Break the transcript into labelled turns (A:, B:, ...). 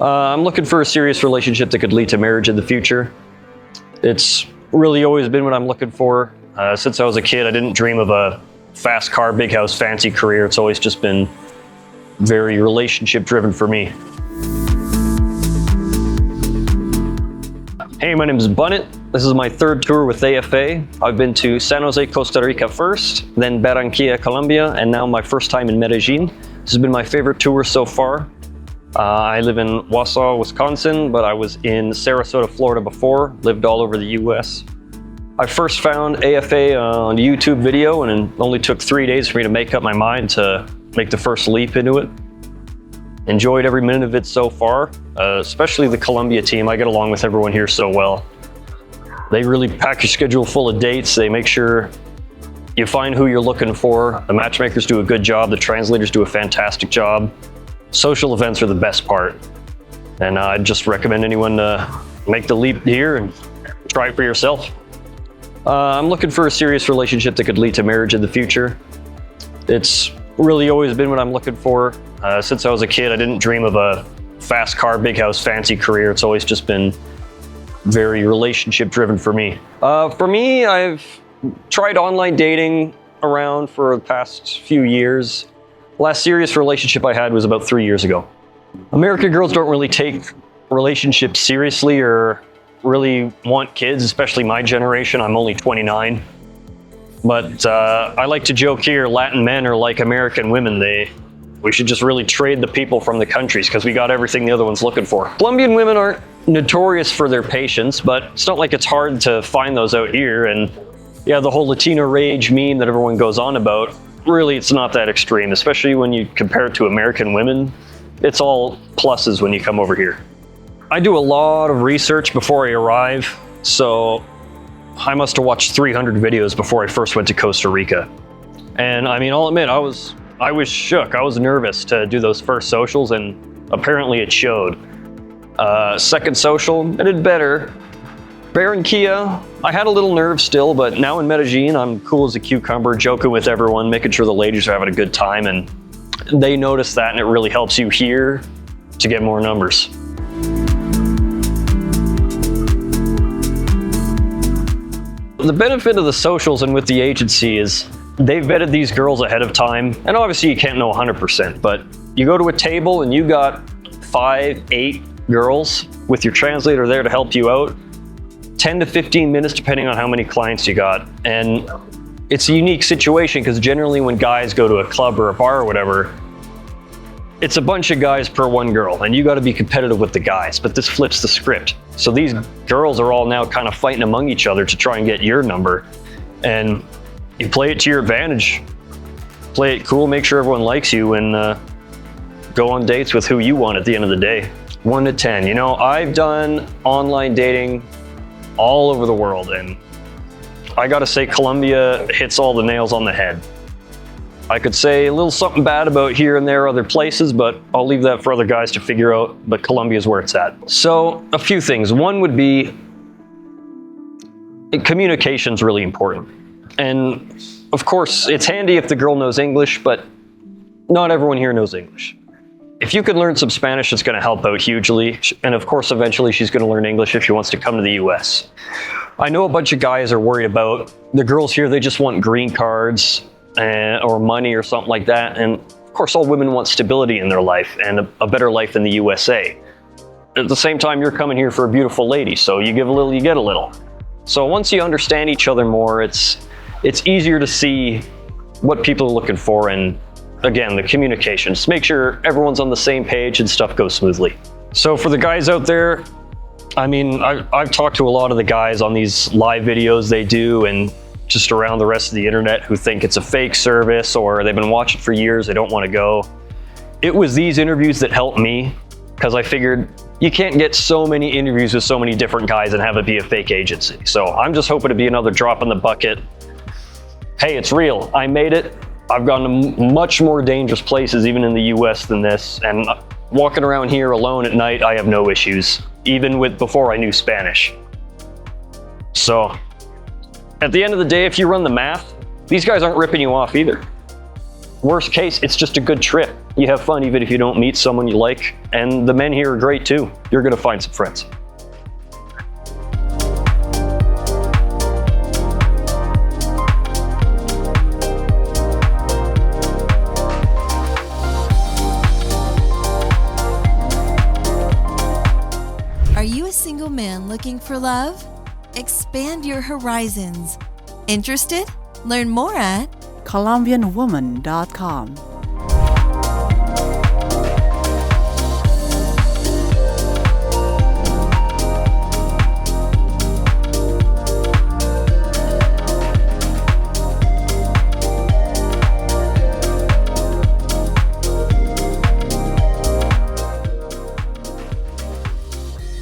A: I'm looking for a serious relationship that could lead to marriage in the future. It's really always been what I'm looking for. Since I was a kid, I didn't dream of a fast car, big house, fancy career. It's always just been very relationship driven for me. Hey, my name is Bunnet. This is my third tour with AFA. I've been to San Jose, Costa Rica first, then Barranquilla, Colombia, and now my first time in Medellin. This has been my favorite tour so far. I live in Wausau, Wisconsin, but I was in Sarasota, Florida before, lived all over the US. I first found AFA on a YouTube video, and it only took 3 days for me to make up my mind to make the first leap into it. Enjoyed every minute of it so far, especially the Colombia team. I get along with everyone here so well. They really pack your schedule full of dates. They make sure you find who you're looking for. The matchmakers do a good job. The translators do a fantastic job. Social events are the best part. And I'd just recommend anyone make the leap here and try it for yourself. I'm looking for a serious relationship that could lead to marriage in the future. It's really always been what I'm looking for. Since I was a kid, I didn't dream of a fast car, big house, fancy career. It's always just been very relationship driven for me. I've tried online dating around for the past few years. Last serious relationship I had was about 3 years ago. American girls don't really take relationships seriously or really want kids, especially my generation. I'm only 29. But I like to joke here, Latin men are like American women. We should just really trade the people from the countries because we got everything the other one's looking for. Colombian women aren't notorious for their patience, but it's not like it's hard to find those out here. And yeah, the whole Latina rage meme that everyone goes on about, really it's not that extreme, especially when you compare it to American women. It's all pluses when you come over here. I do a lot of research before I arrive, so I must have watched 300 videos before I first went to Costa Rica. And I mean, I'll admit, I was shook. I was nervous to do those first socials, and apparently it showed. Second social, I did better. Barranquilla, I had a little nerve still, but now in Medellin, I'm cool as a cucumber, joking with everyone, making sure the ladies are having a good time, and they notice that, and it really helps you here to get more numbers. The benefit of the socials and with the agency is they've vetted these girls ahead of time, and obviously you can't know 100%, but you go to a table and you got 5, 8 girls with your translator there to help you out. 10 to 15 minutes depending on how many clients you got. And it's a unique situation because generally when guys go to a club or a bar or whatever, it's a bunch of guys per one girl, and you got to be competitive with the guys, but this flips the script. So these girls are all now kind of fighting among each other to try and get your number, and you play it to your advantage. Play it cool, make sure everyone likes you, and go on dates with who you want at the end of the day. 1 to 10. You know, I've done online dating all over the world, and I gotta say Colombia hits all the nails on the head. I could say a little something bad about here and there other places, but I'll leave that for other guys to figure out, but Colombia is where it's at. So a few things. One would be communication's really important. And of course, it's handy if the girl knows English, but not everyone here knows English. If you can learn some Spanish, it's going to help out hugely. And of course, eventually she's going to learn English if she wants to come to the US. I know a bunch of guys are worried about the girls here. They just want green cards or money or something like that. And of course, all women want stability in their life and a better life in the USA. At the same time, you're coming here for a beautiful lady. So you give a little, you get a little. So once you understand each other more, it's easier to see what people are looking for, and again, the communication. Just make sure everyone's on the same page and stuff goes smoothly. So for the guys out there, I mean, I've talked to a lot of the guys on these live videos they do and just around the rest of the internet who think it's a fake service or they've been watching for years, they don't want to go. It was these interviews that helped me, because I figured you can't get so many interviews with so many different guys and have it be a fake agency. So I'm just hoping to be another drop in the bucket. Hey, it's real. I made it. I've gone to much more dangerous places, even in the US, than this. And walking around here alone at night, I have no issues, even with before I knew Spanish. So at the end of the day, if you run the math, these guys aren't ripping you off either. Worst case, it's just a good trip. You have fun even if you don't meet someone you like, and the men here are great too. You're gonna find some friends.
B: Are you a single man looking for love? Expand your horizons. Interested? Learn more at
C: Colombianwoman.com